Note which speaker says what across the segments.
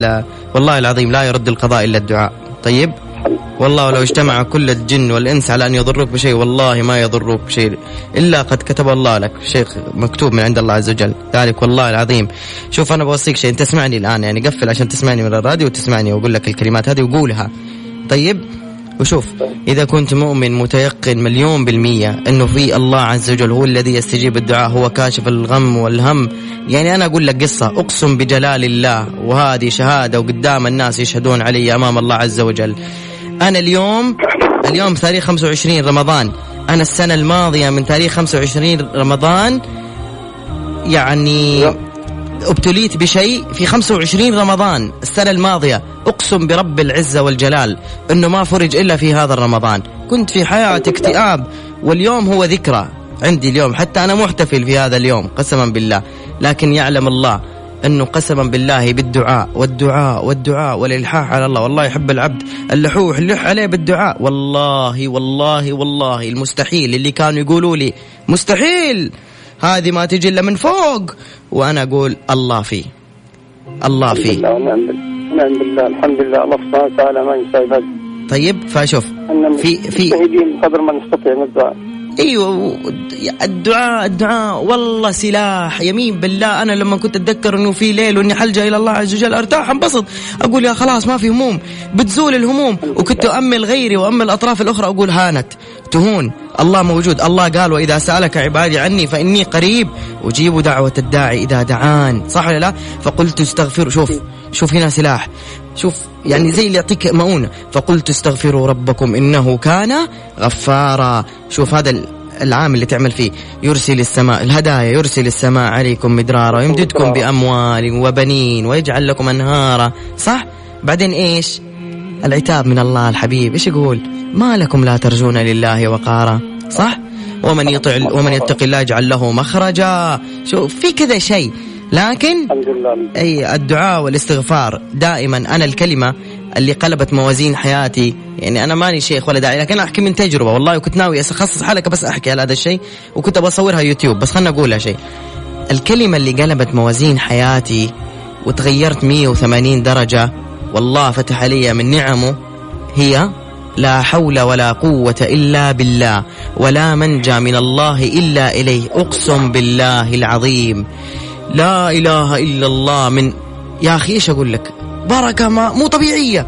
Speaker 1: لا والله العظيم لا يرد القضاء إلا الدعاء. طيب والله لو اجتمع كل الجن والإنس على أن يضروك بشيء والله ما يضروك بشيء إلا قد كتب الله لك، شيء مكتوب من عند الله عز وجل ذلك والله العظيم. شوف أنا بوصيك شيء، أنت تسمعني الآن يعني قفل عشان تسمعني من الراديو وتسمعني وأقول لك الكلمات هذه وقولها. طيب وشوف إذا كنت مؤمن متيقن 100% أنه في الله عز وجل هو الذي يستجيب الدعاء، هو كاشف الغم والهم. يعني أنا أقول لك قصة أقسم بجلال الله وهذه شهادة وقدام الناس يشهدون علي أمام الله عز وجل. أنا اليوم تاريخ 25 رمضان، أنا السنة الماضية من تاريخ 25 رمضان يعني ابتليت بشيء في 25 رمضان السنة الماضية، أقسم برب العزة والجلال أنه ما فرج إلا في هذا الرمضان. كنت في حياة اكتئاب واليوم هو ذكرى عندي اليوم، حتى أنا محتفل في هذا اليوم قسما بالله. لكن يعلم الله أنه قسما بالله بالدعاء والدعاء والدعاء والإلحاح على الله، والله يحب العبد اللحوح اللح عليه بالدعاء. والله والله والله المستحيل اللي كانوا يقولوا لي مستحيل هذه ما تجي إلا من فوق، وأنا أقول الله فيه الله فيه.
Speaker 2: نعم بالله الحمد لله الله سبحانه وتعالى ما يساعد.
Speaker 1: طيب فشوف في
Speaker 2: قدر ما نستطيع من الدعاء.
Speaker 1: ايوه الدعاء والله سلاح يمين بالله. انا لما كنت اتذكر انه في ليل واني حلجأ الى الله عز وجل ارتاح انبسط، اقول يا خلاص ما في هموم بتزول الهموم. وكنت أأمل غيري وأمل الأطراف الأخرى أقول هانت تهون، الله موجود. الله قال وإذا سألك عبادي عني فإني قريب أجيب دعوة الداعي إذا دعان، صح ولا لا؟ فقلت استغفروا. شوف هنا سلاح، شوف يعني زي اللي يعطيك مؤونة. فقلت استغفروا ربكم إنه كان غفارا. شوف هذا العام اللي تعمل فيه، يرسل السماء الهدايا، يرسل السماء عليكم مدرارا ويمددكم بأموال وبنين ويجعل لكم أنهارا، صح؟ بعدين إيش؟ العتاب من الله الحبيب إيش يقول؟ ما لكم لا ترجون لله وقارا، صح؟ ومن يتق الله يجعل له مخرجا. شوف في كذا شيء. لكن أي الدعاء والاستغفار دائما. أنا الكلمة اللي قلبت موازين حياتي، يعني أنا ماني شيخ ولا داعي لكن أحكي من تجربة، والله وكنت ناوي أخصص حلقة بس أحكي على هذا الشيء وكنت بصورها يوتيوب، بس خلنا أقولها شيء. الكلمة اللي قلبت موازين حياتي وتغيرت 180 درجة والله فتح علي من نعمه هي لا حول ولا قوة إلا بالله ولا منجى من الله إلا إليه. أقسم بالله العظيم لا إله إلا الله. من يا أخي إيش أقول لك، بركة مو طبيعية.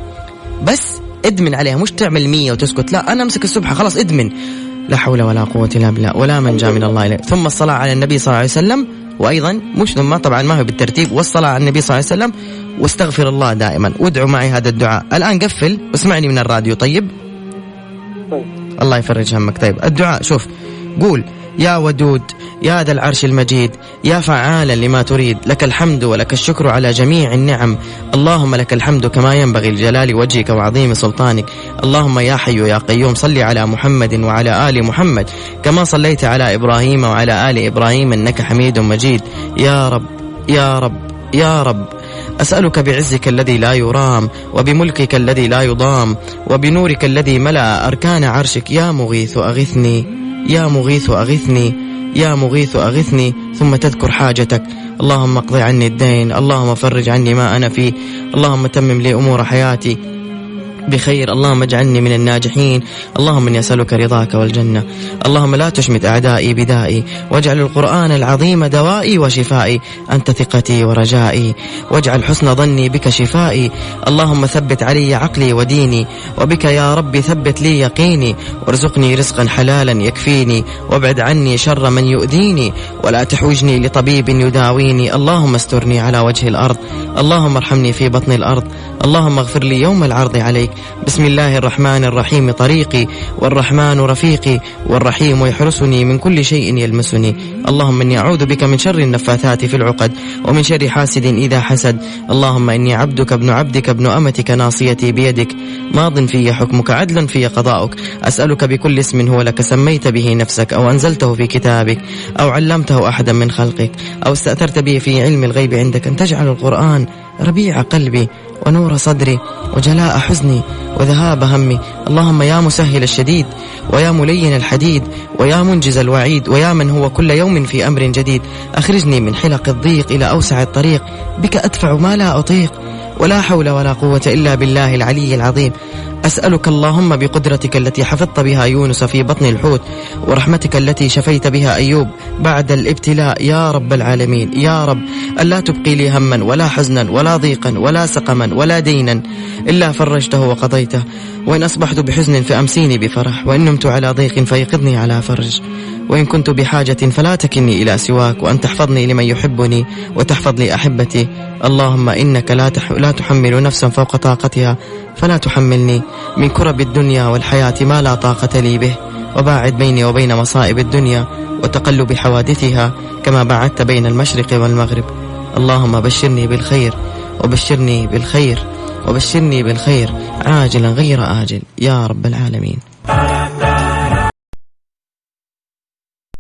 Speaker 1: بس ادمن عليها، مش تعمل 100 وتسكت، لا أنا أمسك السبحة خلاص ادمن. لا حول ولا قوة إلا بالله ولا منجى من الله إليه. ثم الصلاة على النبي صلى الله عليه وسلم، وأيضا مش ثم طبعا ما هو بالترتيب، والصلاة على النبي صلى الله عليه وسلم واستغفر الله دائما. وادعوا معي هذا الدعاء الآن. قفل واسمعني من الراديو. طيب الله يفرج همك. طيب الدعاء شوف، قول يا ودود يا ذا العرش المجيد يا فعالا لما تريد، لك الحمد ولك الشكر على جميع النعم، اللهم لك الحمد كما ينبغي لجلال وجهك وعظيم سلطانك، اللهم يا حي يا قيوم صل على محمد وعلى آل محمد كما صليت على إبراهيم وعلى آل إبراهيم إنك حميد مجيد. يا رب يا رب يا رب أسألك بعزك الذي لا يرام وبملكك الذي لا يضام وبنورك الذي ملأ أركان عرشك، يا مغيث أغثني يا مغيث أغثني يا مغيث أغثني. ثم تذكر حاجتك، اللهم اقضي عني الدين، اللهم فرج عني ما أنا فيه، اللهم تمم لي أمور حياتي بخير، اللهم اجعلني من الناجحين، اللهم إني أسألك رضاك والجنة، اللهم لا تشمت أعدائي بدائي، واجعل القرآن العظيم دوائي وشفائي، أنت ثقتي ورجائي، واجعل حسن ظني بك شفائي، اللهم ثبت علي عقلي وديني، وبك يا ربي ثبت لي يقيني، وارزقني رزقا حلالا يكفيني، وابعد عني شر من يؤذيني، ولا تحوجني لطبيب يداويني، اللهم استرني على وجه الأرض، اللهم ارحمني في بطن الأرض، اللهم اغفر لي يوم العرض عليك. بسم الله الرحمن الرحيم طريقي، والرحمن رفيقي، والرحيم يحرسني من كل شيء يلمسني، اللهم إني أعوذ بك من شر النفاثات في العقد ومن شر حاسد إذا حسد، اللهم إني عبدك ابن عبدك ابن أمتك ناصيتي بيدك، ماض في حكمك عدل في قضاؤك، أسألك بكل اسم هو لك سميت به نفسك أو أنزلته في كتابك أو علمته أحدا من خلقك أو استأثرت به في علم الغيب عندك أن تجعل القرآن ربيع قلبي ونور صدري وجلاء حزني وذهاب همي، اللهم يا مسهل الشديد ويا ملين الحديد ويا منجز الوعيد ويا من هو كل يوم في أمر جديد، أخرجني من حلق الضيق إلى أوسع الطريق، بك أدفع ما لا أطيق، ولا حول ولا قوة إلا بالله العلي العظيم. أسألك اللهم بقدرتك التي حفظت بها يونس في بطن الحوت، ورحمتك التي شفيت بها أيوب بعد الابتلاء يا رب العالمين، يا رب ألا تبقي لي هما ولا حزنا ولا ضيقا ولا سقما ولا دينا إلا فرجته وقضيته. وإن أصبحت بحزن فأمسيني بفرح، وإن نمت على ضيق فيقظني على فرج، وإن كنت بحاجة فلا تكلني إلى سواك، وأن تحفظني لمن يحبني وتحفظ لي أحبتي. اللهم إنك لا تحمل نفسا فوق طاقتها، فلا تحملني من كرب الدنيا والحياة ما لا طاقة لي به، وباعد بيني وبين مصائب الدنيا وتقلب حوادثها كما باعدت بين المشرق والمغرب. اللهم بشرني بالخير وبشرني بالخير وبشرني بالخير عاجلا غير آجل يا رب العالمين.